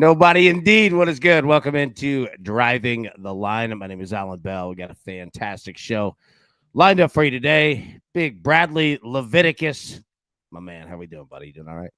Nobody indeed. What is good? Welcome into Driving the Line. My name is Alan Bell. We got a fantastic show lined up for you today. Big Bradley Leviticus. My man, how we doing, buddy? You doing all right?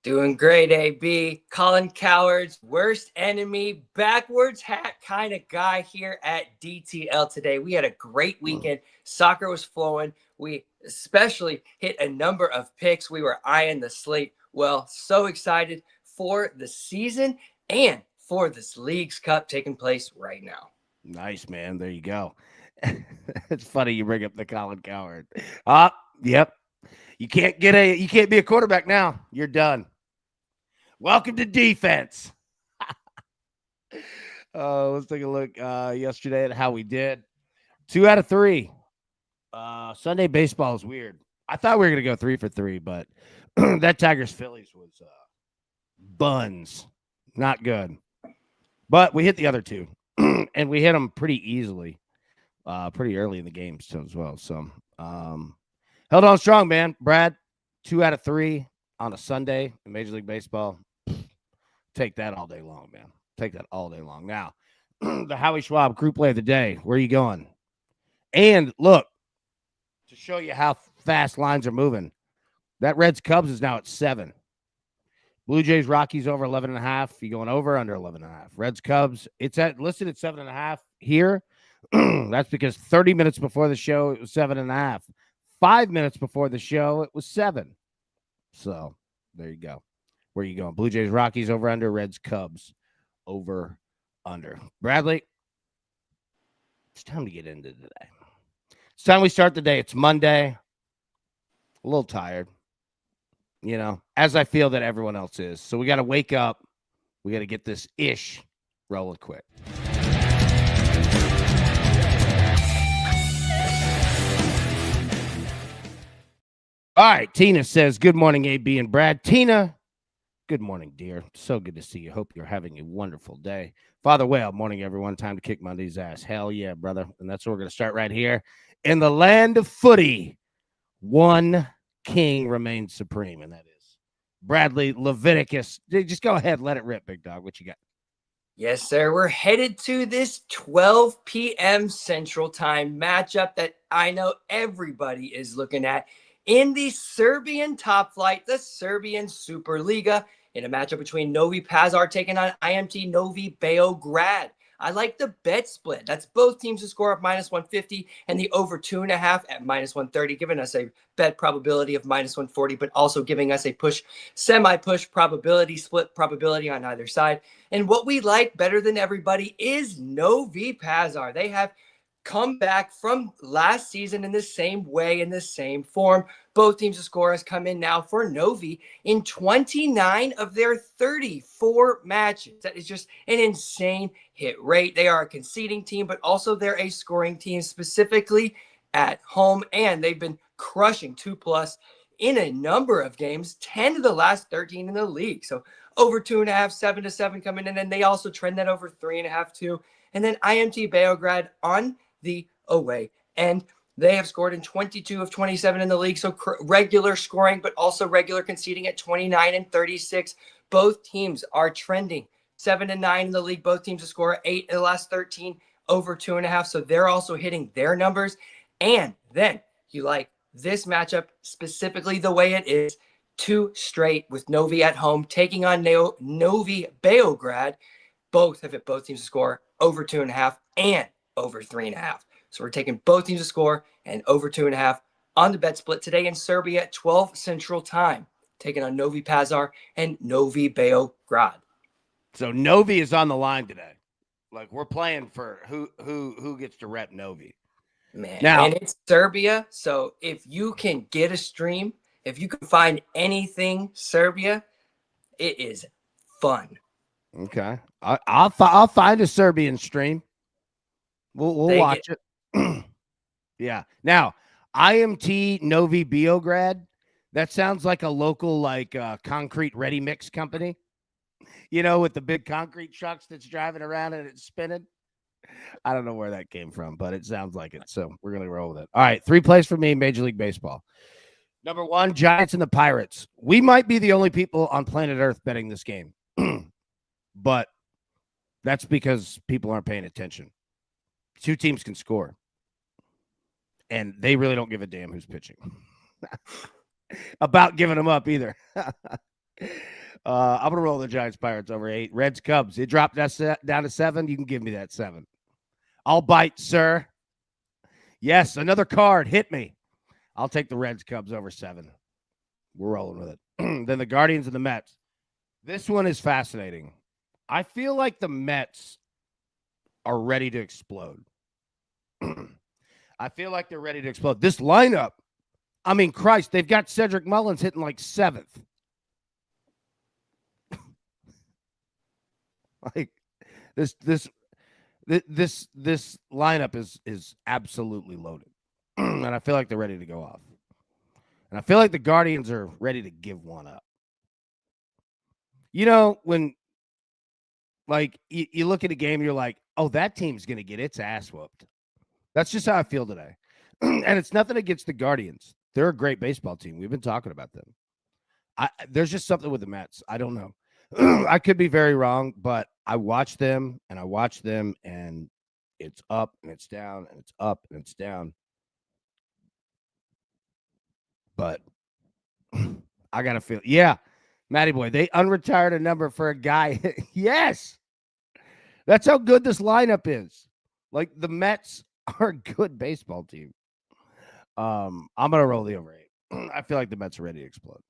Doing great, AB. Colin Coward's worst enemy, backwards hat kind of guy here at DTL today. We had a great weekend. Soccer was flowing. We especially hit a number of picks. We were eyeing the slate. Well, so excited for the season and for this Leagues Cup taking place right now. Nice, man. There you go. It's funny you bring up the Colin Coward. Yep. You can't be a quarterback now. You're done. Welcome to defense. Let's take a look yesterday at how we did. 2 out of 3. Sunday baseball is weird. I thought we were going to go 3 for 3, but that Tigers Phillies was buns. Not good. But we hit the other 2, and we hit them pretty easily, pretty early in the game as well. So, held on strong, man. Brad, 2 out of 3 on a Sunday in Major League Baseball. Take that all day long, man. Take that all day long. Now, the Howie Schwab Crew Play of the Day. Where are you going? And look, to show you how fast lines are moving, that Reds Cubs is now at 7. Blue Jays Rockies over 11.5. You going over under 11.5? Reds Cubs, it's listed at 7.5 here. That's because 30 minutes before the show it was 7.5. 5 minutes before the show it was 7. So there you go. Where are you going? Blue Jays Rockies over under. Reds Cubs over under. Bradley, it's time to get into today. It's time we start the day. It's Monday. A little tired, as I feel that everyone else is. So we got to wake up. We got to get this ish rolling quick. All right. Tina says, good morning, AB and Brad. Tina, good morning, dear. So good to see you. Hope you're having a wonderful day. Father Whale, morning, everyone. Time to kick Monday's ass. Hell yeah, brother. And that's where we're going to start right here. In the land of footy, one king remains supreme, and that is Bradley Leviticus. Just go ahead. Let it rip, big dog. What you got? Yes, sir. We're headed to this 12 p.m. Central Time matchup that I know everybody is looking at in the Serbian top flight, the Serbian Superliga, in a matchup between Novi Pazar taking on IMT Novi Beograd. I like the bet split. That's both teams to score up -150 and the over 2.5 at -130, giving us a bet probability of -140, but also giving us a semi-push probability, split probability on either side. And what we like better than everybody is Novi Pazar. They have come back from last season in the same way, in the same form. Both teams to score has come in now for Novi in 29 of their 34 matches. That is just an insane hit rate. They are a conceding team, but also they're a scoring team, specifically at home. And they've been crushing 2+ in a number of games, 10 of the last 13 in the league. So over 2.5, 7-7 coming in. And they also trend that over 3.5 too. And then IMT Beograd on the away end. They have scored in 22 of 27 in the league, so regular scoring, but also regular conceding at 29 and 36. Both teams are trending 7-9 in the league. Both teams to score 8 in the last 13, over 2.5. So they're also hitting their numbers. And then you like this matchup specifically the way it is, 2 straight with Novi at home taking on Novi Beograd. Both have hit both teams to score over 2.5 and over 3.5. So we're taking both teams to score and over 2.5 on the bet split today in Serbia at 12 Central Time, taking on Novi Pazar and Novi Beograd. So Novi is on the line today. Like, we're playing for who gets to rep Novi. Man, now, and it's Serbia, so if you can get a stream, if you can find anything Serbia, it is fun. Okay, I'll find a Serbian stream. We'll watch it. Yeah. Now, IMT Novi Beograd, that sounds like a local concrete ready mix company. With the big concrete trucks that's driving around and it's spinning. I don't know where that came from, but it sounds like it. So we're going to roll with it. All right. 3 plays for me, Major League Baseball. Number 1, Giants and the Pirates. We might be the only people on planet Earth betting this game. but that's because people aren't paying attention. Two teams can score, and they really don't give a damn who's pitching about giving them up either. I'm going to roll the Giants Pirates over 8. Reds Cubs. It dropped down to 7. You can give me that 7. I'll bite, sir. Yes, another card. Hit me. I'll take the Reds Cubs over 7. We're rolling with it. Then the Guardians and the Mets. This one is fascinating. I feel like the Mets are ready to explode. I feel like they're ready to explode. This lineup, I mean, Christ, they've got Cedric Mullins hitting like 7th. Like this lineup is absolutely loaded. And I feel like they're ready to go off. And I feel like the Guardians are ready to give one up. You know, when like you look at a game, you're like, oh, that team's going to get its ass whooped. That's just how I feel today. And it's nothing against the Guardians. They're a great baseball team. We've been talking about them. There's just something with the Mets. I don't know. I could be very wrong, but I watch them and it's up and it's down and it's up and it's down. But I got to feel, yeah, Matty boy, they unretired a number for a guy. Yes. That's how good this lineup is. Like the Mets are a good baseball team. I'm going to roll the over 8. I feel like the Mets are ready to explode.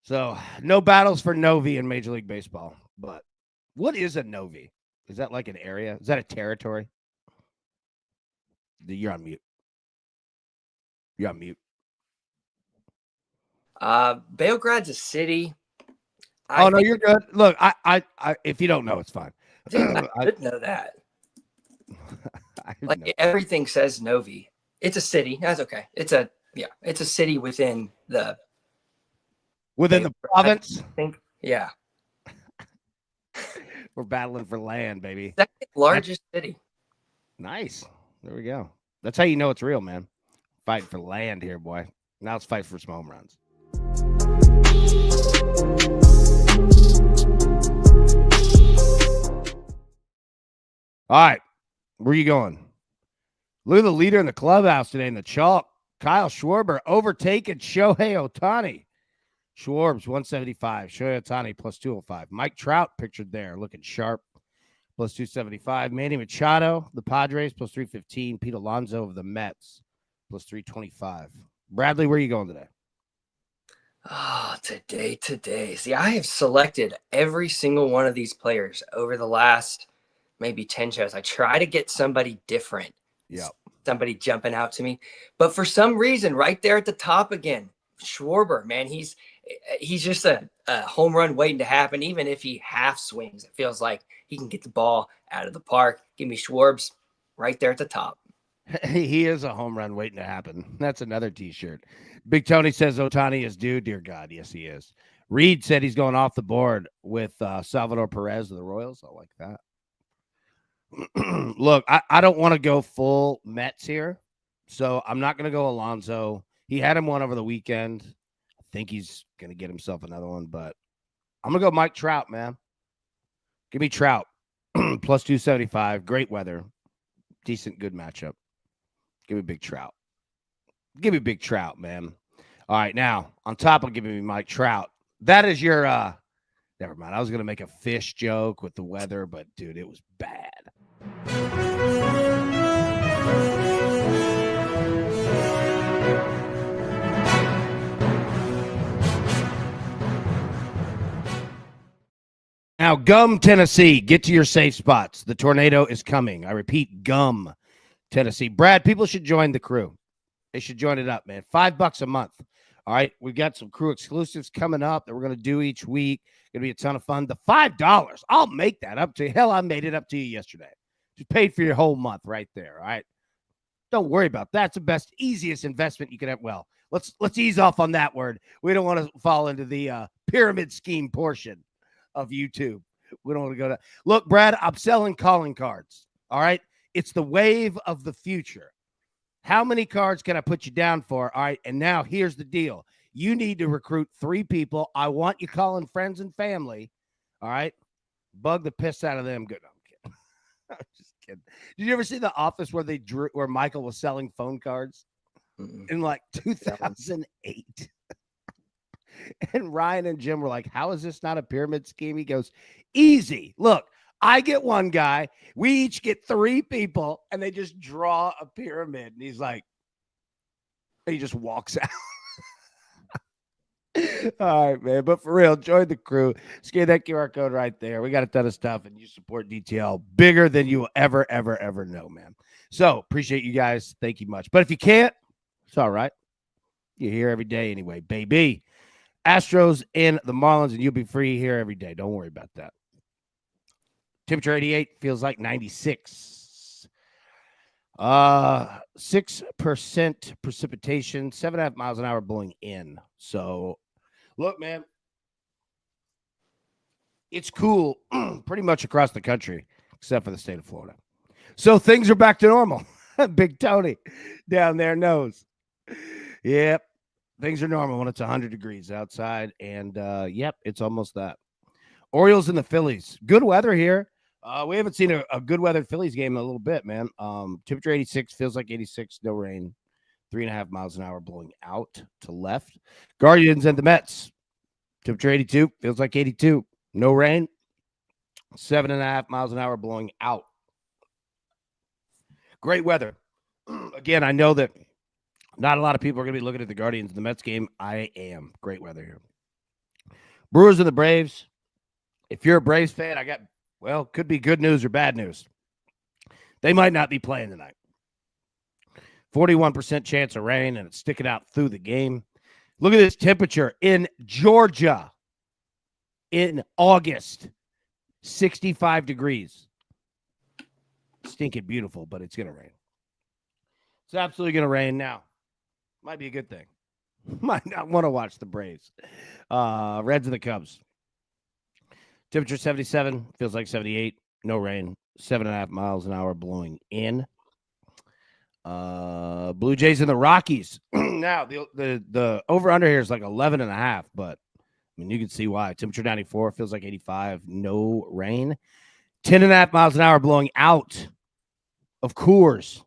So no battles for Novi in Major League Baseball. But what is a Novi? Is that like an area? Is that a territory? You're on mute. You're on mute. Beograd's a city. No, you're good. Look, I if you don't know, it's fine. Dude, I didn't know that. Like everything says Novi. It's a city. That's okay. It's a city within the province. I think, yeah. We're battling for land, baby. Second largest city. Nice. There we go. That's how you know it's real, man. Fighting for land here, boy. Now let's fight for some home runs. All right. Where are you going? Look at the leader in the clubhouse today in the chalk. Kyle Schwarber overtaking Shohei Ohtani. Schwarb's 175. Shohei Ohtani plus 205. Mike Trout pictured there looking sharp. Plus 275. Manny Machado, the Padres, plus 315. Pete Alonso of the Mets, plus 325. Bradley, where are you going today? Oh, today. See, I have selected every single one of these players over the last maybe 10 shows. I try to get somebody different. Yeah. Somebody jumping out to me. But for some reason, right there at the top again, Schwarber, man, he's just a home run waiting to happen. Even if he half swings, it feels like he can get the ball out of the park. Give me Schwarbs right there at the top. He is a home run waiting to happen. That's another T-shirt. Big Tony says Ohtani is due. Dear God, yes, he is. Reed said he's going off the board with Salvador Perez of the Royals. I like that. Look, I don't want to go full Mets here, so I'm not going to go Alonso. He had him one over the weekend. I think he's going to get himself another one, but I'm going to go Mike Trout, man. Give me Trout. Plus 275. Great weather. Decent, good matchup. Give me Big Trout. Give me Big Trout, man. All right, now, on top of giving me Mike Trout, that is your never mind. I was going to make a fish joke with the weather, but, dude, it was bad. Now, Gum, Tennessee, get to your safe spots. The tornado is coming. I repeat, Gum, Tennessee. Brad, people should join the crew. They should join it up, man. $5 a month. All right, we've got some crew exclusives coming up that we're going to do each week. Going to be a ton of fun. The $5, I'll make that up to you. Hell, I made it up to you yesterday. Just paid for your whole month right there, all right? Don't worry about that. It's the best, easiest investment you can have. Well, let's ease off on that word. We don't want to fall into the pyramid scheme portion of YouTube. We don't want to go to. Look, Brad, I'm selling calling cards, all right? It's the wave of the future. How many cards can I put you down for? All right, and now here's the deal. You need to recruit 3 people. I want you calling friends and family, all right? bug the piss out of them. Good. No, I'm kidding. I'm just kidding. Did you ever see The Office where Michael was selling phone cards in like 2008? And Ryan and Jim were like, how is this not a pyramid scheme? He goes, easy. Look, I get one guy. We each get 3 people, and they just draw a pyramid. And he's like, he just walks out. All right, man. But for real, join the crew. Scan that QR code right there. We got a ton of stuff, and you support DTL bigger than you will ever, ever, ever know, man. So appreciate you guys. Thank you much. But if you can't, it's all right. You're here every day anyway, baby. Astros and the Marlins, and you'll be free here every day. Don't worry about that. Temperature 88, feels like 96. 6% precipitation, 7.5 miles an hour blowing in. So, look, man, it's cool pretty much across the country, except for the state of Florida. So things are back to normal. Big Tony down there knows. Yep. Things are normal when it's 100 degrees outside, and yep, it's almost that. Orioles and the Phillies. Good weather here. We haven't seen a good weather Phillies game in a little bit, man. Temperature 86, feels like 86, no rain. 3.5 miles an hour blowing out to left. Guardians and the Mets. Temperature 82, feels like 82, no rain. 7.5 miles an hour blowing out. Great weather. Again, I know that not a lot of people are going to be looking at the Guardians in the Mets game. I am. Great weather here. Brewers and the Braves. If you're a Braves fan, could be good news or bad news. They might not be playing tonight. 41% chance of rain, and it's sticking out through the game. Look at this temperature in Georgia in August. 65 degrees. Stinking beautiful, but it's going to rain. It's absolutely going to rain now. Might be a good thing. Might not want to watch the Braves. Reds and the Cubs. Temperature 77, feels like 78. No rain. 7.5 miles an hour blowing in. Blue Jays and the Rockies. Now, the over-under here is like 11.5, but I mean, you can see why. Temperature 94, feels like 85. No rain. 10.5 miles an hour blowing out of Coors.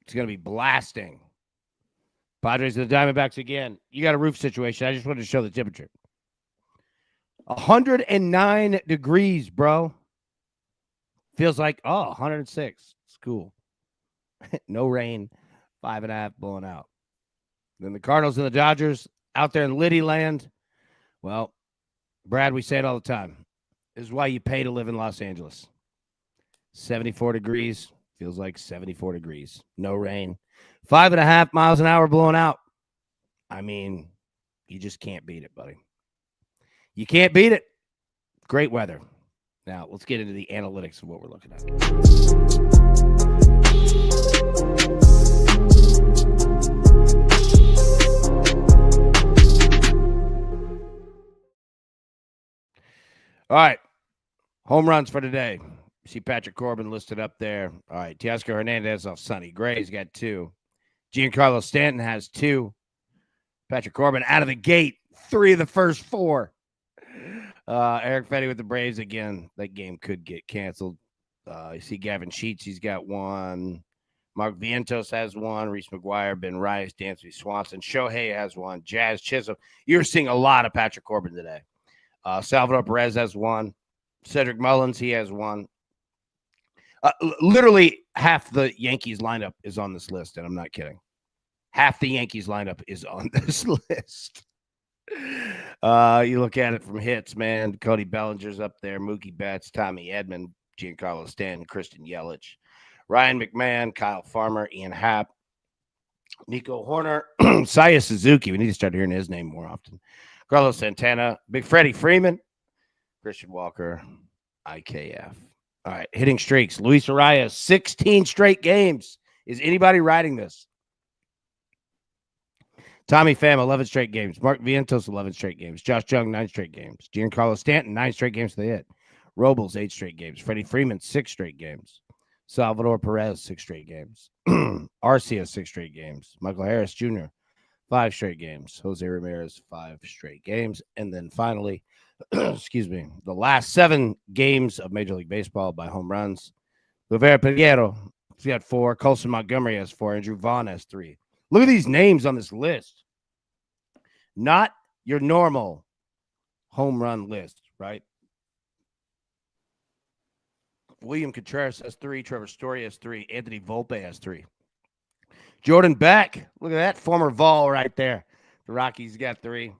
It's going to be blasting. Padres and the Diamondbacks again. You got a roof situation. I just wanted to show the temperature. 109 degrees, bro. Feels like, 106. It's cool. No rain. 5.5 blowing out. Then the Cardinals and the Dodgers out there in Liddy land. Well, Brad, we say it all the time. This is why you pay to live in Los Angeles. 74 degrees. Feels like 74 degrees. No rain. 5.5 miles an hour blowing out. I mean, you just can't beat it, buddy. You can't beat it. Great weather. Now, let's get into the analytics of what we're looking at. All right. Home runs for today. You see Patrick Corbin listed up there. All right. Teoscar Hernandez off Sonny Gray's got 2. Giancarlo Stanton has 2. Patrick Corbin out of the gate. 3 of the first 4. Eric Fetty with the Braves again. That game could get canceled. You see Gavin Sheets. He's got 1. Mark Vientos has 1. Reese McGuire, Ben Rice, Dansby Swanson. Shohei has 1. Jazz Chisholm. You're seeing a lot of Patrick Corbin today. Salvador Perez has 1. Cedric Mullins, he has 1. Literally half the Yankees lineup is on this list, and I'm not kidding. Half the Yankees lineup is on this list. You look at it from hits, man. Cody Bellinger's up there. Mookie Betts, Tommy Edman, Giancarlo Stanton, Christian Yelich, Ryan McMahon, Kyle Farmer, Ian Happ, Nico Horner, Saya Suzuki. We need to start hearing his name more often. Carlos Santana, Big Freddie Freeman, Christian Walker, IKF. All right, hitting streaks. Luis Arias, 16 straight games. Is anybody riding this? Tommy Pham, 11 straight games. Mark Vientos, 11 straight games. Josh Jung, 9 straight games. Giancarlo Stanton, 9 straight games to the hit. Robles, 8 straight games. Freddie Freeman, 6 straight games. Salvador Perez, 6 straight games. Arcia, 6 straight games. Michael Harris Jr., 5 straight games. Jose Ramirez, 5 straight games. And then finally, excuse me, the last 7 games of Major League Baseball by home runs. Rivera Pereiro, he had 4. Colson Montgomery has 4. Andrew Vaughn has 3. Look at these names on this list. Not your normal home run list, right? William Contreras has 3. Trevor Story has 3. Anthony Volpe has 3. Jordan Beck, look at that former Vol right there. The Rockies got 3.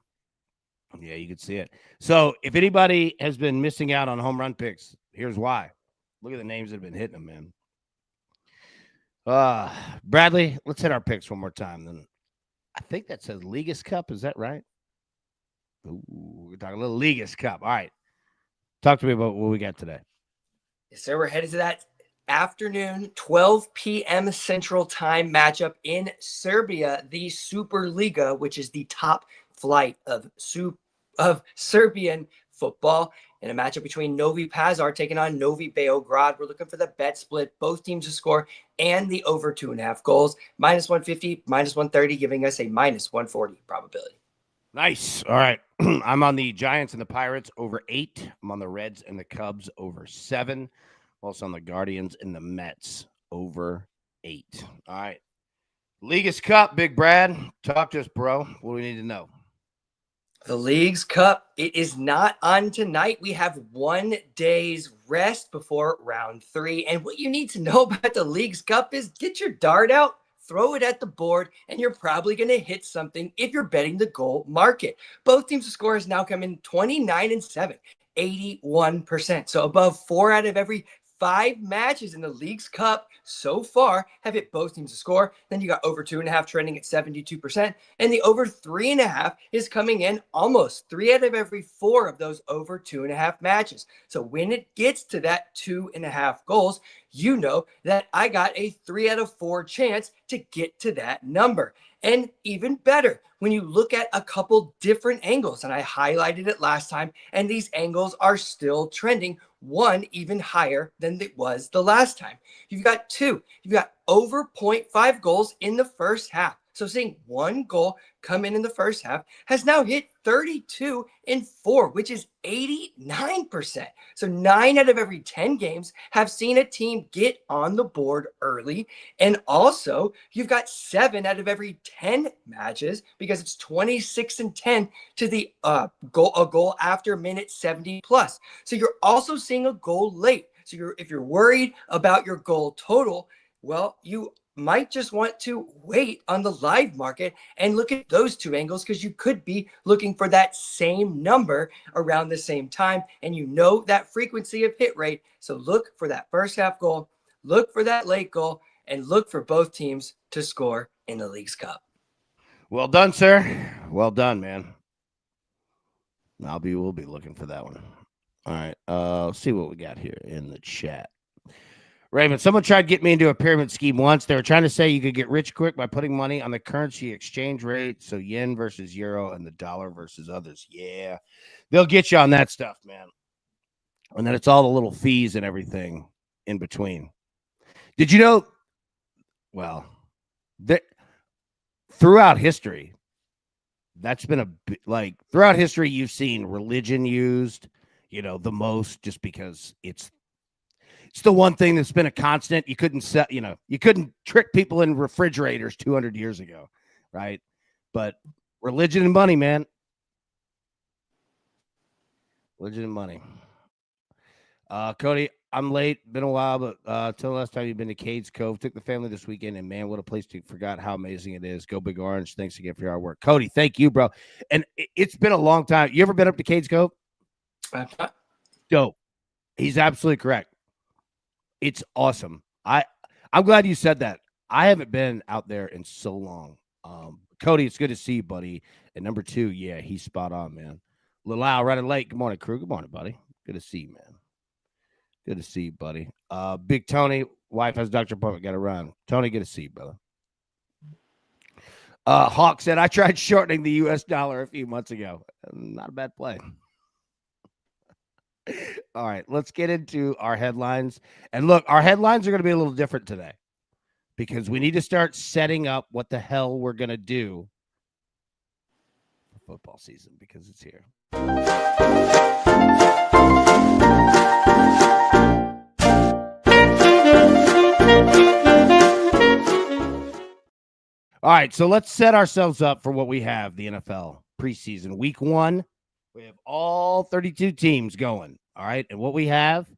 Yeah, you can see it. So if anybody has been missing out on home run picks, here's why. Look at the names that have been hitting them, man. Bradley, let's hit our picks one more time. Then I think that says League's Cup. Is that right? Ooh, we're talking a little League's Cup. All right. Talk to me about what we got today. Yes, sir. We're headed to that afternoon, 12 p.m. Central Time matchup in Serbia, the Superliga, which is the top flight of Serbian football. In a matchup between Novi Pazar taking on Novi Beograd. We're looking for the bet split, both teams to score, and the over 2.5 goals. Minus 150, minus 130, giving us a minus 140 probability. Nice. All right. I'm on the Giants and the Pirates over 8. I'm on the Reds and the Cubs over 7. Also on the Guardians and the Mets over 8. All right. League's Cup, Big Brad. Talk to us, bro. What do we need to know? The League's Cup, it is not on tonight. We have 1 day's rest before round 3. And what you need to know about the League's Cup is get your dart out, throw it at the board, and you're probably going to hit something if you're betting the goal market. Both teams' scores now come in 29-7, 81%. So above 4 out of every 5 matches in the League's Cup so far have hit both teams to score. Then you got over 2.5 trending at 72%. And the over 3.5 is coming in almost 3 out of every 4 of those over 2.5 matches. So when it gets to that 2.5 goals, you know that I got a 3 out of 4 chance to get to that number. And even better, when you look at a couple different angles, and I highlighted it last time, and these angles are still trending, one even higher than it was the last time. You've got 2. You've got over 0.5 goals in the first half. So seeing 1 goal come in the first half has now hit 32 in 4, which is 89%. So 9 out of every 10 games have seen a team get on the board early. And also you've got 7 out of every 10 matches, because it's 26-10 to the a goal after minute 70 plus. So you're also seeing a goal late. So if you're worried about your goal total, well, you might just want to wait on the live market and look at those 2 angles, because you could be looking for that same number around the same time, and you know that frequency of hit rate. So look for that first half goal, look for that late goal, and look for both teams to score in the League's Cup. Well done, sir. Well done, man. We'll be looking for that one. All right. Let's see what we got here in the chat. Raven, someone tried to get me into a pyramid scheme once. They were trying to say you could get rich quick by putting money on the currency exchange rate. So yen versus euro and the dollar versus others. Yeah. They'll get you on that stuff, man. And then it's all the little fees and everything in between. Did you know? Well, throughout history, that's been throughout history, you've seen religion used, the most, just because it's the one thing that's been a constant. You couldn't you couldn't trick people in refrigerators 200 years ago, right? But religion and money, man. Religion and money. Cody, I'm late. Been a while, but till last time you've been to Cades Cove. Took the family this weekend, and man, what a place to forgot how amazing it is. Go Big Orange. Thanks again for your hard work. Cody, thank you, bro. And it's been a long time. You ever been up to Cades Cove? Dope. He's absolutely correct. It's awesome. I'm glad you said that. I haven't been out there in so long. Cody, it's good to see you, buddy. And number 2, yeah, he's spot on, man. Lilau running late. Good morning, crew. Good morning, buddy. Good to see you, man. Good to see you, buddy. Big Tony, wife has doctor appointment. Got to run. Tony, good to see you, brother. Hawk said, I tried shortening the U.S. dollar a few months ago. Not a bad play. All right, let's get into our headlines. And look, our headlines are going to be a little different today, because we need to start setting up what the hell we're going to do football season because it's here. All right, so let's set ourselves up for what we have, the NFL preseason. Week 1, we have all 32 teams going, all right? And what we have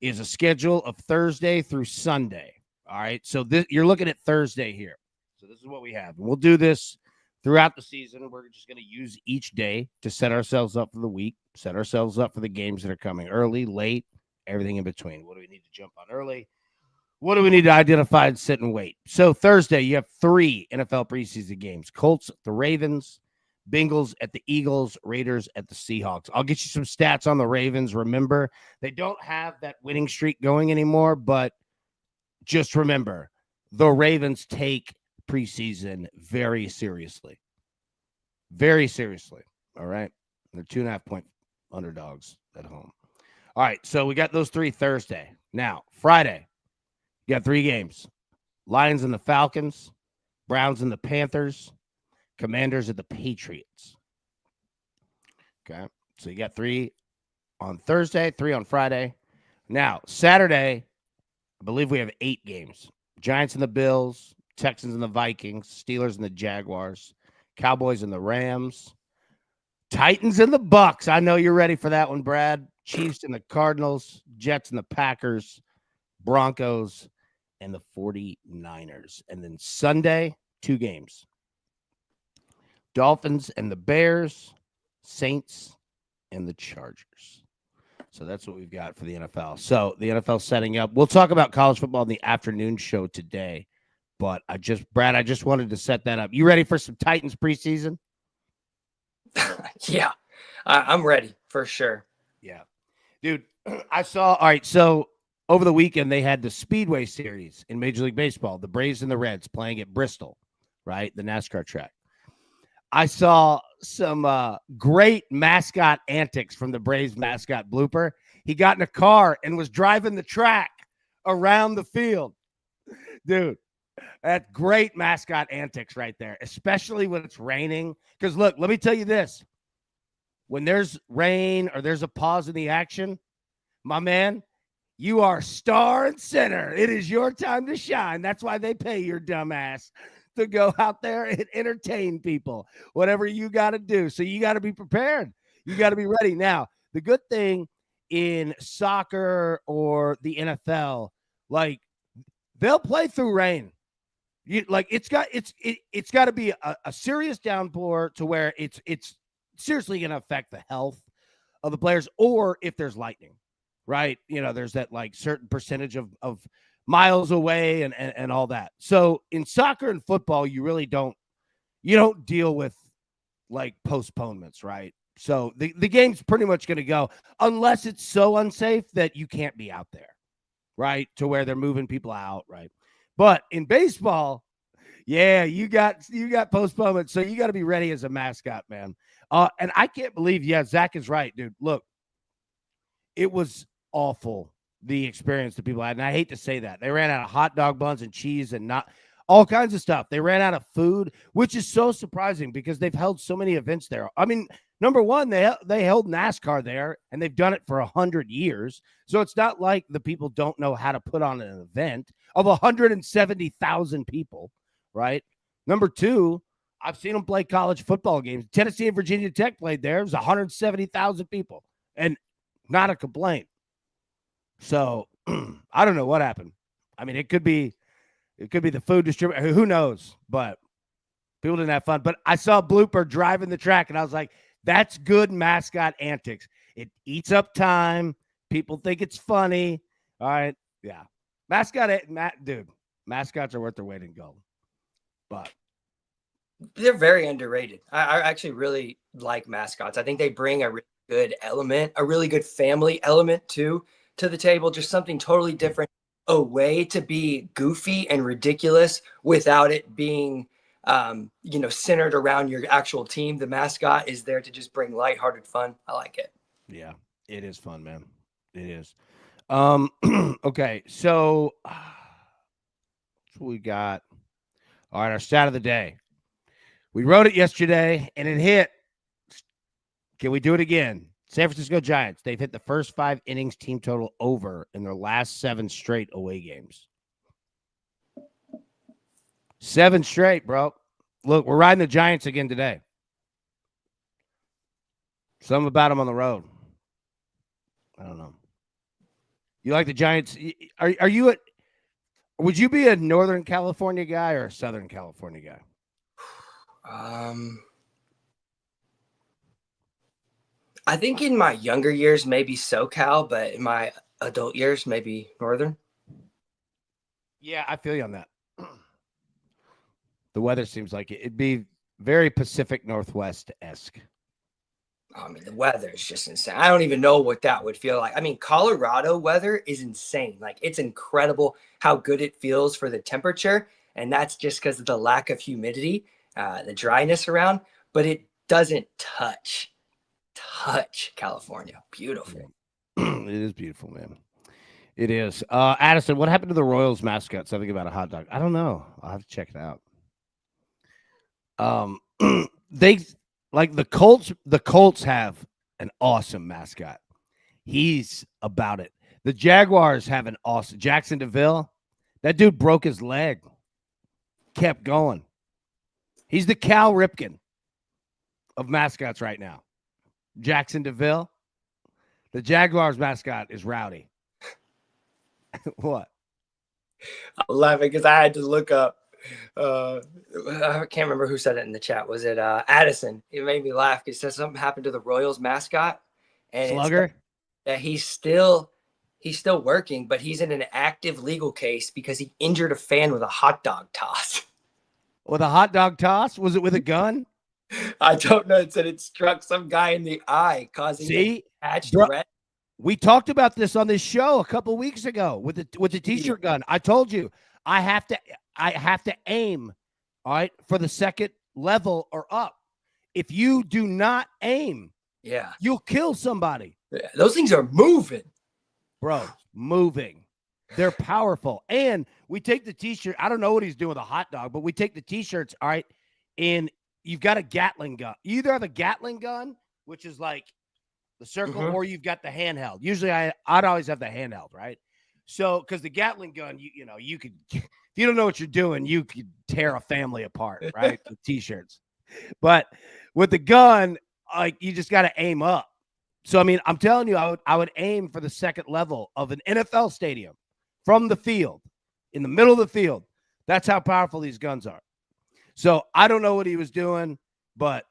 is a schedule of Thursday through Sunday, all right? So you're looking at Thursday here. So this is what we have. And we'll do this throughout the season. We're just going to use each day to set ourselves up for the week, set ourselves up for the games that are coming early, late, everything in between. What do we need to jump on early? What do we need to identify and sit and wait? So Thursday, you have 3 NFL preseason games. Colts at the Ravens, Bengals at the Eagles, Raiders at the Seahawks. I'll get you some stats on the Ravens. Remember, they don't have that winning streak going anymore, but just remember, the Ravens take preseason very seriously. Very seriously. All right? They're 2.5-point underdogs at home. All right, so we got those 3 Thursday. Now, Friday. You got 3 games. Lions and the Falcons, Browns and the Panthers, Commanders and the Patriots. Okay. So you got 3 on Thursday, 3 on Friday. Now, Saturday, I believe we have 8 games. Giants and the Bills, Texans and the Vikings, Steelers and the Jaguars, Cowboys and the Rams, Titans and the Bucks. I know you're ready for that one, Brad. Chiefs and the Cardinals, Jets and the Packers, Broncos and the 49ers. And then Sunday, 2 games. Dolphins and the Bears, Saints and the Chargers. So that's what we've got for the NFL. So the NFL setting up. We'll talk about college football in the afternoon show today. But Brad, I just wanted to set that up. You ready for some Titans preseason? Yeah, I'm ready for sure. Yeah. Dude, all right, so over the weekend, they had the Speedway Series in Major League Baseball, the Braves and the Reds playing at Bristol, right? The NASCAR track. I saw some great mascot antics from the Braves mascot blooper. He got in a car and was driving the track around the field. Dude, that's great mascot antics right there, especially when it's raining. Because, look, let me tell you this. When there's rain or there's a pause in the action, my man, you are star and center. It is your time to shine. That's why they pay your dumb ass to go out there and entertain people, whatever you got to do. So you got to be prepared. You got to be ready. Now, the good thing in soccer or the NFL, like, they'll play through rain. It's got to be a serious downpour to where it's seriously going to affect the health of the players, or if there's lightning, right? There's that like certain percentage of miles away and all that. So in soccer and football, you really don't deal with like postponements, right? So the game's pretty much going to go unless it's so unsafe that you can't be out there, right? To where they're moving people out, right? But in baseball, yeah, you got postponements, so you got to be ready as a mascot, man. And I can't believe, Zach is right, dude. Look, it was awful, the experience that people had. And I hate to say that. They ran out of hot dog buns and cheese and not all kinds of stuff. They ran out of food, which is so surprising because they've held so many events there. I mean, number one, they held NASCAR there, and they've done it for 100 years. So it's not like the people don't know how to put on an event of 170,000 people, right? Number two, I've seen them play college football games. Tennessee and Virginia Tech played there. It was 170,000 people, and not a complaint. So I don't know what happened. I mean, it could be the food distributor. Who knows? But people didn't have fun. But I saw a blooper driving the track, and I was like, that's good mascot antics. It eats up time. People think it's funny. All right. Yeah. Dude, mascots are worth their weight in gold. But they're very underrated. I actually really like mascots. I think they bring a really good element, a really good family element to the table, just something totally different, a way to be goofy and ridiculous without it being, centered around your actual team. The mascot is there to just bring lighthearted fun. I like it. Yeah, it is fun, man. It is. Okay, so we got. All right, our stat of the day. We wrote it yesterday, and it hit. Can we do it again? San Francisco Giants. They've hit the first 5 innings team total over in their last 7 straight away games. 7 straight, bro. Look, we're riding the Giants again today. Something about them on the road. I don't know. You like the Giants? Are you a? Would you be a Northern California guy or a Southern California guy? I think in my younger years, maybe SoCal, but in my adult years, maybe Northern. Yeah, I feel you on that. The weather seems like it'd be very Pacific Northwest-esque. I mean, the weather is just insane. I don't even know what that would feel like. I mean, Colorado weather is insane. Like, it's incredible how good it feels for the temperature. And that's just because of the lack of humidity, the dryness around. But it doesn't touch California. Beautiful. It is beautiful, man. It is. Addison, what happened to the Royals mascot? Something about a hot dog. I don't know. I'll have to check it out. They like the Colts have an awesome mascot. He's about it. The Jaguars have an awesome Jackson DeVille. That dude broke his leg. Kept going. He's the Cal Ripken of mascots right now. Jackson DeVille. The Jaguars mascot is Rowdy. What? I'm laughing because I had to look up. I can't remember who said it in the chat. Was it Addison? It made me laugh. It says something happened to the Royals mascot, and Slugger. That he's still working, but he's in an active legal case because he injured a fan with a hot dog toss. With a hot dog toss? Was it with a gun? I don't know. It said it struck some guy in the eye, causing attached red. We talked about this on this show a couple weeks ago with the t-shirt gun. I told you I have to aim, all right, for the second level or up. If you do not aim, you'll kill somebody. Yeah, those things are moving. Bro, moving. They're powerful. And we take the t-shirt. I don't know what he's doing with a hot dog, but we take the t-shirts, all right, and you've got a Gatling gun. You either have a Gatling gun, which is like the circle, or you've got the handheld. Usually I'd always have the handheld, right? So, because the Gatling gun, you could, if you don't know what you're doing, you could tear a family apart, right? With t-shirts. But with the gun, like, you just got to aim up. So, I mean, I'm telling you, I would aim for the second level of an NFL stadium from the field, in the middle of the field. That's how powerful these guns are. So, I don't know what he was doing, but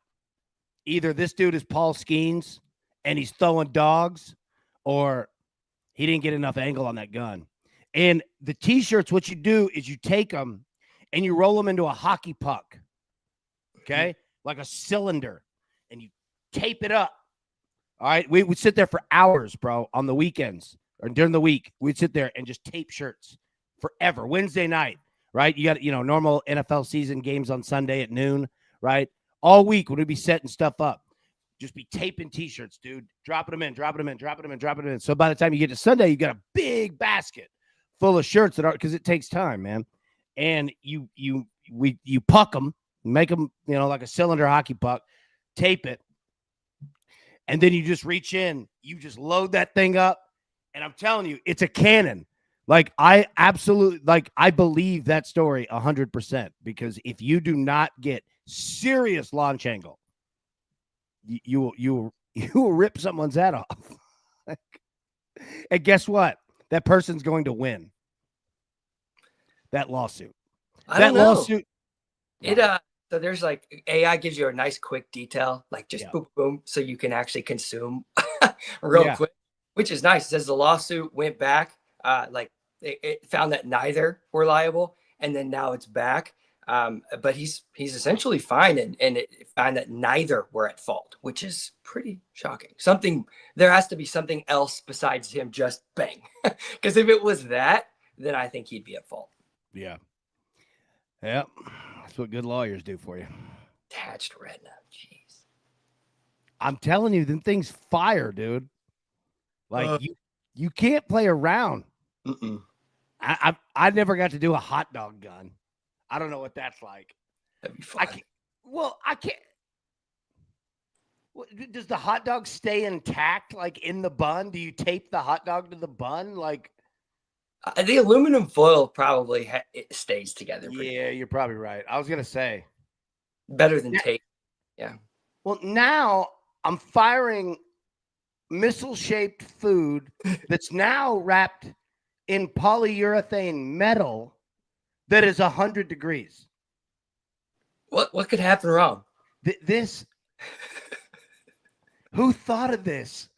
either this dude is Paul Skeens and he's throwing dogs, or he didn't get enough angle on that gun. And the t-shirts, what you do is you take them and you roll them into a hockey puck, okay? Like a cylinder, and you tape it up. All right, we would sit there for hours, bro, on the weekends or during the week. We'd sit there and just tape shirts forever. Wednesday night, right? You got, normal NFL season games on Sunday at noon, right? All week, we'd be setting stuff up. Just be taping t-shirts, dude. Dropping them in. So by the time you get to Sunday, you got a big basket full of shirts because it takes time, man. And you puck them, make them, like a cylinder hockey puck, tape it. And then you just reach in, you just load that thing up. And I'm telling you, it's a cannon. Like, I believe that story 100%, because if you do not get serious launch angle, you will rip someone's head off. And guess what? That person's going to win that lawsuit. I don't know. Lawsuit. So there's like AI gives you a nice quick detail, like just boom, boom, so you can actually consume real quick, which is nice. It says the lawsuit went back, like it found that neither were liable, and then now it's back. But he's essentially fine, and it found that neither were at fault, which is pretty shocking. There has to be something else besides him just bang. Because if it was that, then I think he'd be at fault. Yeah. Yep. That's what good lawyers do for you. Attached retina. Jeez. I'm telling you, them things fire, dude. Like, you can't play around. I never got to do a hot dog gun. I don't know what that's like. That'd be fun. I can't. Does the hot dog stay intact, like in the bun? Do you tape the hot dog to the bun? Like, The aluminum foil probably it stays together pretty yeah, you're probably right. I was gonna say better than tape. Yeah. Well, now I'm firing missile-shaped food that's now wrapped in polyurethane metal that is 100 degrees. What could happen wrong? This. Who thought of this?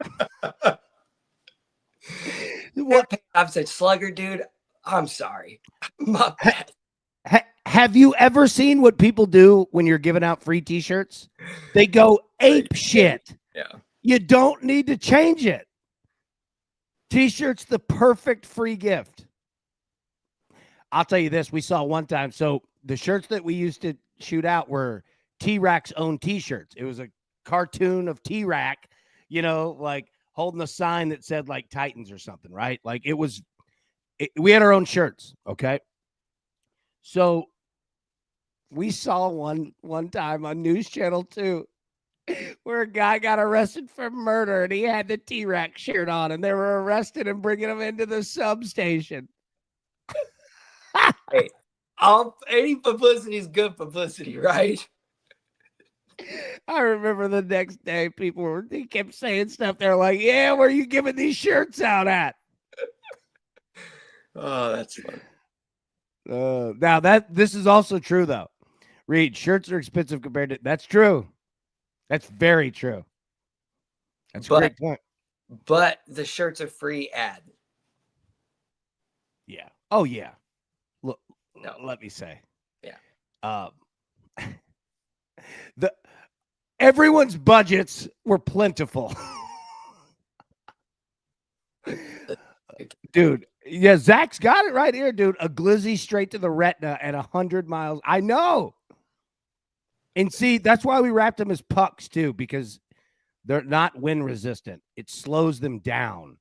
What? I've said slugger, dude. I'm sorry. My bad. Have you ever seen what people do when you're giving out free t-shirts? They go ape shit. Yeah. You don't need to change it. T-shirts, the perfect free gift. I'll tell you this. We saw one time. So the shirts that we used to shoot out were T-Rac's own t-shirts. It was a cartoon of T-Rac, like holding a sign that said like Titans or something, right? Like we had our own shirts. Okay. So we saw one time on News Channel 2 where a guy got arrested for murder and he had the T-Rac shirt on and they were arresting him, bringing him into the substation. Hey, any publicity is good publicity, right? I remember the next day they kept saying stuff. They're like, yeah, where are you giving these shirts out at? Oh, that's fun. Now this is also true though. Reed, shirts are expensive compared to, that's true. That's very true. That's a great point. But the shirt's a free ad. Yeah. Oh yeah. Look, no, let me say. Yeah. Everyone's budgets were plentiful. Dude, yeah, Zach's got it right here, dude. A glizzy straight to the retina at 100 miles. I know. And see, that's why we wrapped them as pucks too, because they're not wind resistant. It slows them down.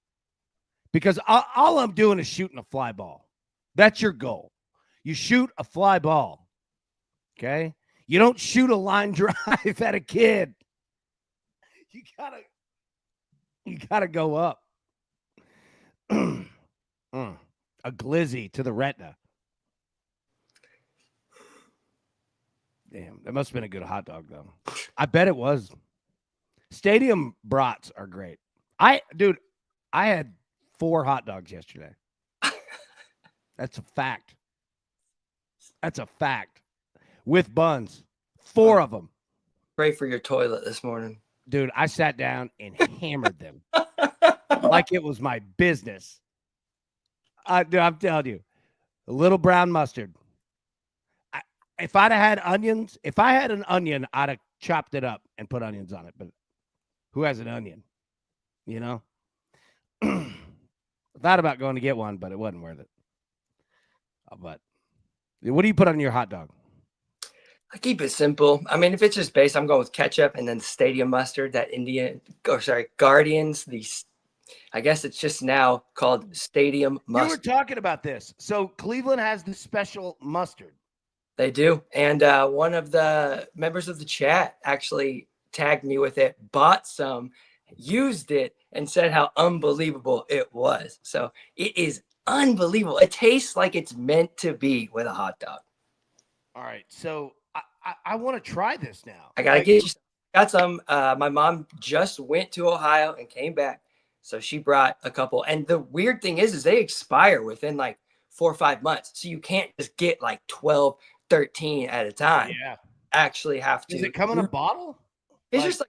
Because all I'm doing is shooting a fly ball. That's your goal. You shoot a fly ball. Okay? You don't shoot a line drive at a kid. You gotta go up. A glizzy to the retina. Damn, that must have been a good hot dog, though. I bet it was. Stadium brats are great. I had 4 hot dogs yesterday. That's a fact. That's a fact. With buns. 4 of them. Pray for your toilet this morning. Dude, I sat down and hammered them like it was my business. Dude, I'm telling you, a little brown mustard. If I'd have had onions, if I had an onion, I'd have chopped it up and put onions on it. But who has an onion? I thought about going to get one, but it wasn't worth it. But what do you put on your hot dog? I keep it simple. I mean, if it's just base, I'm going with ketchup and then stadium mustard, Guardians. I guess it's just now called stadium mustard. You were talking about this. So Cleveland has the special mustard. They do. And one of the members of the chat actually tagged me with it, bought some, used it, and said how unbelievable it was. So it is unbelievable. It tastes like it's meant to be with a hot dog. All right. So I want to try this now. I got to get you some. Got some. My mom just went to Ohio and came back. So she brought a couple. And the weird thing is they expire within like 4 or 5 months. So you can't just get like 12, 13 at a time. Yeah. Actually have to. Does it come in a bottle? It's just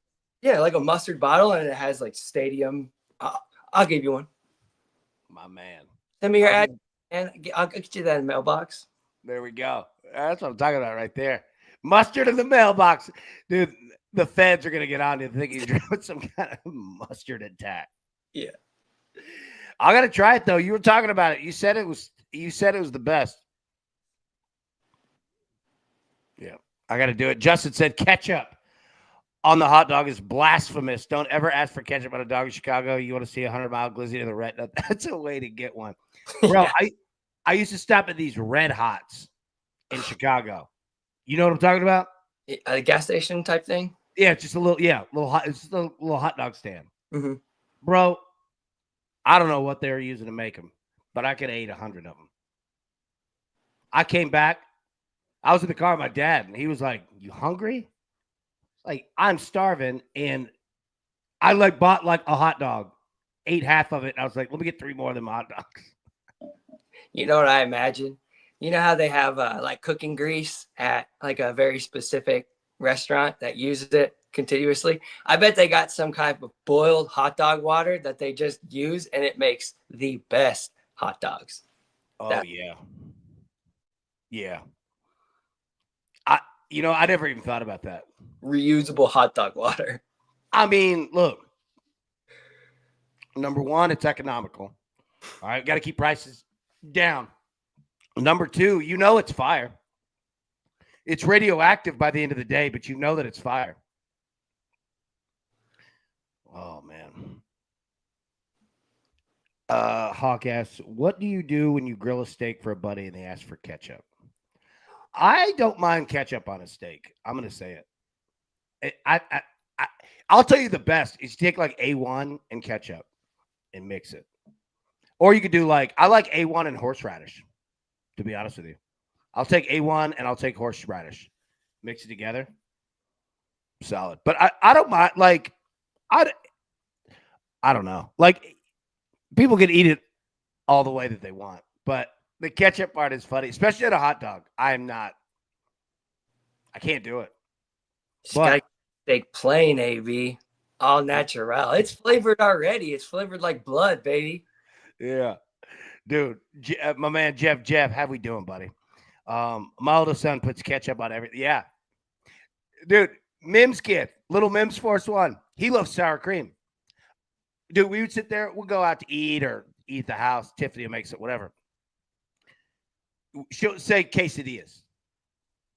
like a mustard bottle, and it has like stadium. I'll give you one. My man. Send me your ad, and I'll get you that in the mailbox. There we go. That's what I'm talking about right there. Mustard in the mailbox. Dude, the feds are going to get on you thinking you're doing some kind of mustard attack. Yeah. I got to try it, though. You were talking about it. You said it was the best. Yeah. I got to do it. Justin said ketchup on the hot dog is blasphemous. Don't ever ask for ketchup on a dog in Chicago. You want to see a 100-mile glizzy to the retina? That's a way to get one. Bro, I used to stop at these Red Hots in Chicago. You know what I'm talking about? A gas station type thing? Yeah, it's just a little hot. It's just a little hot dog stand, Mm-hmm. bro. I don't know what they were using to make them, but I could eat 100 of them. I came back. I was in the car with my dad, and he was like, "You hungry?" Like, I'm starving, and I bought a hot dog, ate half of it, and I was like, "Let me get 3 more of them hot dogs." You know what I imagine? You know how they have like cooking grease at like a very specific restaurant that uses it continuously? I bet they got some kind of boiled hot dog water that they just use, and it makes the best hot dogs. Oh That yeah, yeah. I never even thought about that. reusable hot dog water. I mean, look, number one, it's economical. All right, got to keep prices down. Number two, it's fire. It's radioactive by the end of the day, but you know that it's fire. Oh man. Hawk asks, what do you do when you grill a steak for a buddy and they ask for ketchup? I don't mind ketchup on a steak. I'm gonna say it. I'll tell you the best is take like A1 and ketchup and mix it. Or you could do I like A1 and horseradish, to be honest with you. I'll take A1 and I'll take horseradish. Mix it together. Solid. But I don't mind, I don't know. People can eat it all the way that they want. But the ketchup part is funny, especially at a hot dog. I can't do it. Just gotta steak plain, AV. All natural. It's flavored already. It's flavored like blood, baby. Yeah. Dude, my man Jeff, how we doing, buddy? My oldest son puts ketchup on everything. Yeah. Dude, Mims kid, little Mims Force One. He loves sour cream. Dude, we would sit there, we'll go out to eat or eat at the house. Tiffany makes it, whatever. She'll say quesadillas.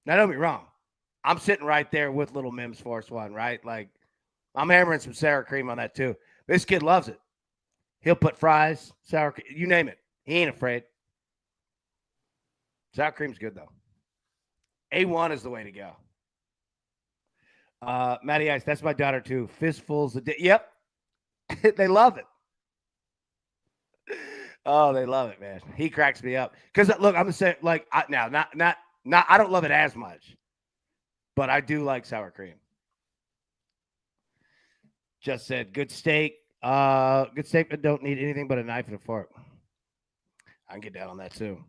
Now, don't be wrong. I'm sitting right there with little Mims Force One, right? I'm hammering some sour cream on that too. This kid loves it. He'll put fries, sour cream, you name it. He ain't afraid. Sour cream's good, though. A1 is the way to go. Matty Ice, that's my daughter, too. Fistfuls a day. Yep. They love it. Oh, they love it, man. He cracks me up. Because, look, I'm going to say, I don't love it as much. But I do like sour cream. Just said, good steak. Good steak that don't need anything but a knife and a fork. I can get down on that, too.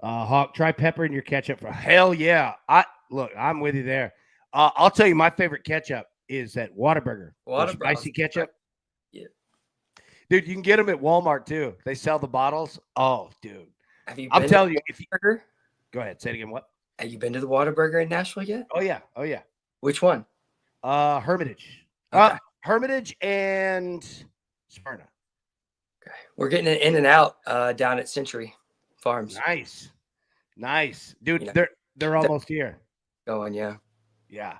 Hawk, try pepper in your ketchup. Hell yeah. I'm with you there. I'll tell you my favorite ketchup is that Whataburger. Spicy ketchup. Yeah. Dude, you can get them at Walmart too. They sell the bottles. Oh, dude. I'm telling you, if you go ahead, say it again. What? Have you been to the Whataburger in Nashville yet? Oh yeah. Which one? Hermitage. Okay. Hermitage and Smyrna. Okay. We're getting an in and out down at Century Farms. Nice. Dude, they're almost here. Going, yeah. Yeah.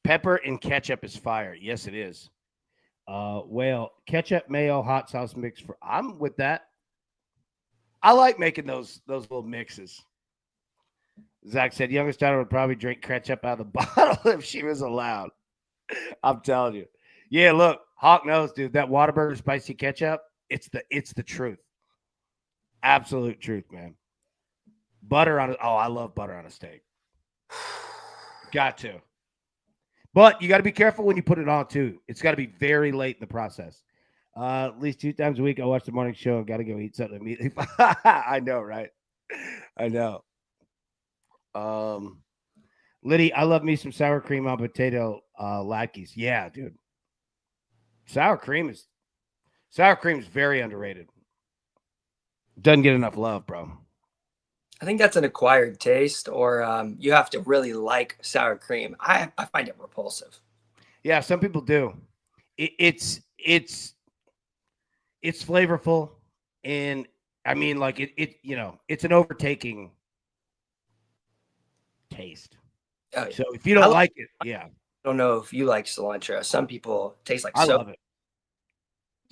Pepper and ketchup is fire. Yes, it is. Whale, ketchup, mayo, hot sauce mix I'm with that. I like making those little mixes. Zach said youngest daughter would probably drink ketchup out of the bottle if she was allowed. I'm telling you. Yeah, look, Hawk knows, dude. That Whataburger spicy ketchup, it's the truth. Absolute truth, man. Butter on it. Oh, I love butter on a steak. Got to. But you got to be careful when you put it on, too. It's got to be very late in the process. At least 2 times a week, I watch the morning show. Got to go eat something immediately. I know, right? I know. Liddy, I love me some sour cream on potato latkes. Yeah, dude. Sour cream is very underrated. Doesn't get enough love, bro. I think that's an acquired taste, or you have to really like sour cream. I find it repulsive. Yeah, some people do. It's flavorful, and I mean, it's an overtaking taste. So if you don't like it, yeah. I don't know if you like cilantro. Some people taste like I love it.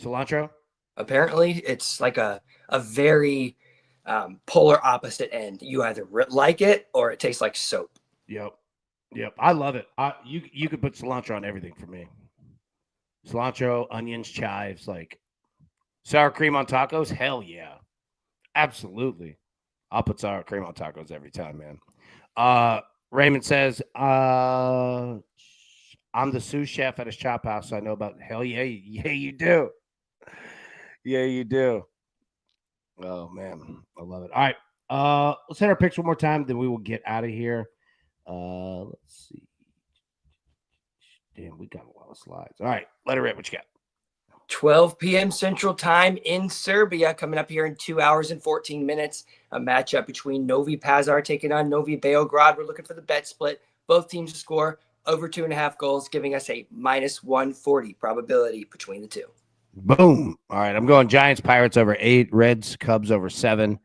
Cilantro? Apparently, it's like a very polar opposite end. You either like it or it tastes like soap. Yep. Yep, I love it. You could put cilantro on everything for me. Cilantro, onions, chives, like sour cream on tacos. Hell yeah, absolutely. I'll put sour cream on tacos every time, man. Raymond says, I'm the sous chef at his chop house, so I know about. Hell yeah, yeah, you do. Yeah, you do. Oh man, I love it. All right, let's hit our picks one more time, then we will get out of here. Let's see. Damn, we got a lot of slides. All right, let it rip. What you got? 12 p.m. Central Time in Serbia, coming up here in 2 hours and 14 minutes. A matchup between Novi Pazar taking on Novi Beograd. We're looking for the bet split. Both teams to score over 2.5 goals, giving us a -140 probability between the two. Boom. All right, I'm going Giants, Pirates over 8, Reds, Cubs over 7,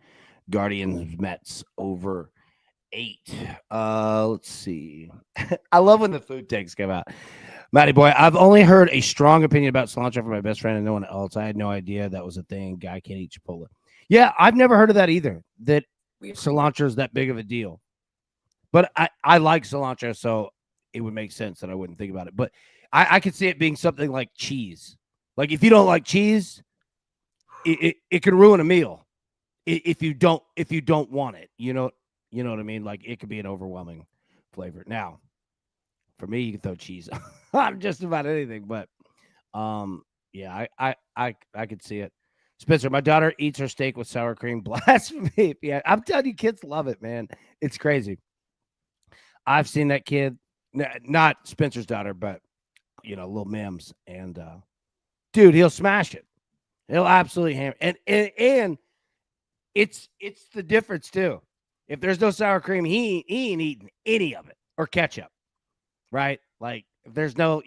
Guardians, Mets over 8. Let's see. I love when the food takes come out. Matty boy, I've only heard a strong opinion about cilantro from my best friend and no one else. I had no idea that was a thing. Guy can't eat Chipotle. Yeah, I've never heard of that either. That cilantro is that big of a deal. But I like cilantro, so it would make sense that I wouldn't think about it. But I could see it being something like cheese. Like if you don't like cheese, it can ruin a meal. If you don't want it, you know what I mean? Like it could be an overwhelming flavor. Now, for me, you can throw cheese on just about anything, but yeah, I could see it. Spencer, my daughter eats her steak with sour cream. Blasphemy. Yeah, I'm telling you, kids love it, man. It's crazy. I've seen that kid, not Spencer's daughter, but little Mims, and dude, he'll smash it. He'll absolutely hammer. And it's the difference too. If there's no sour cream, he ain't eating any of it or ketchup. Right? Like if there's no,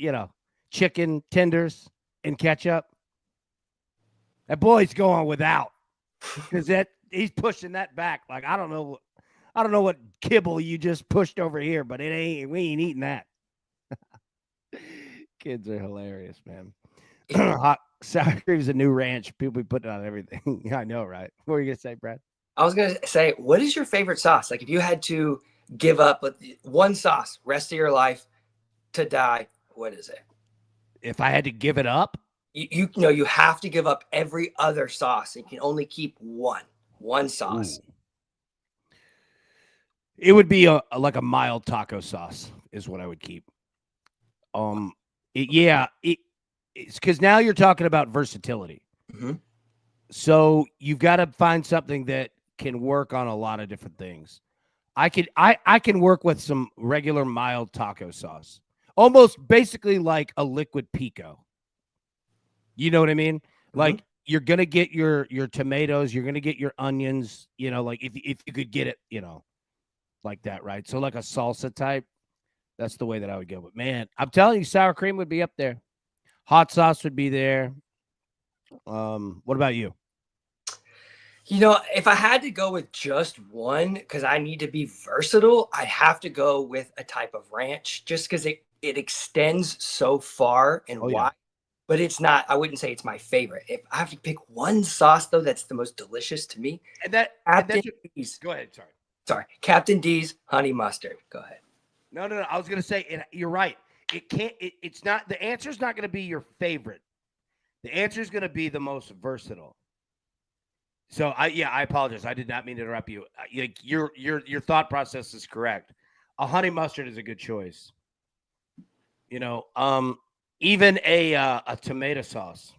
chicken tenders and ketchup, that boy's going without because he's pushing that back. Like I don't know what kibble you just pushed over here, but we ain't eating that. Kids are hilarious, man. Hot sour cream's a new ranch. People be putting it on everything. I know, right? What were you gonna say, Brad? I was going to say, what is your favorite sauce? Like if you had to give up one sauce rest of your life to die, what is it? If I had to give it up, you know you have to give up every other sauce. You can only keep one sauce. Ooh. It would be like a mild taco sauce is what I would keep. It's because now you're talking about versatility. Mm-hmm. So you've got to find something that can work on a lot of different things. I can work with some regular mild taco sauce, almost basically like a liquid pico. You know what I mean? Mm-hmm. Like you're gonna get your tomatoes, you're gonna get your onions. Like if you could get it, like that, right? So like a salsa type. That's the way that I would go. But man, I'm telling you, sour cream would be up there. Hot sauce would be there. What about you? If I had to go with just one, because I need to be versatile, I'd have to go with a type of ranch just because it extends so far and wide. Yeah. But it's not, I wouldn't say it's my favorite. If I have to pick one sauce, though, that's the most delicious to me. Captain D's. Go ahead. Sorry. Captain D's honey mustard. Go ahead. No. I was going to say, you're right. It's not, the answer is not going to be your favorite. The answer is going to be the most versatile. So I apologize. I did not mean to interrupt you. Your thought process is correct. A honey mustard is a good choice. Even a tomato sauce,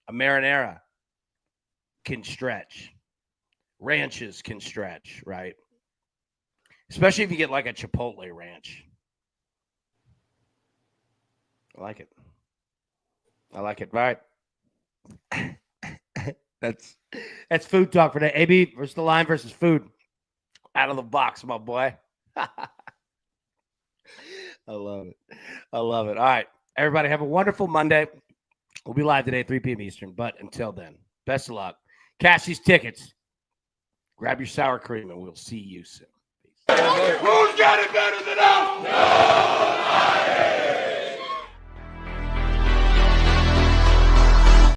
a marinara can stretch. Ranches can stretch, right? Especially if you get like a Chipotle ranch. I like it. Right? That's food talk for today. AB versus the line versus food. Out of the box, my boy. I love it. All right. Everybody have a wonderful Monday. We'll be live today at 3 p.m. Eastern. But until then, best of luck. Cash these tickets. Grab your sour cream, and we'll see you soon. Peace. Who's got it better than us?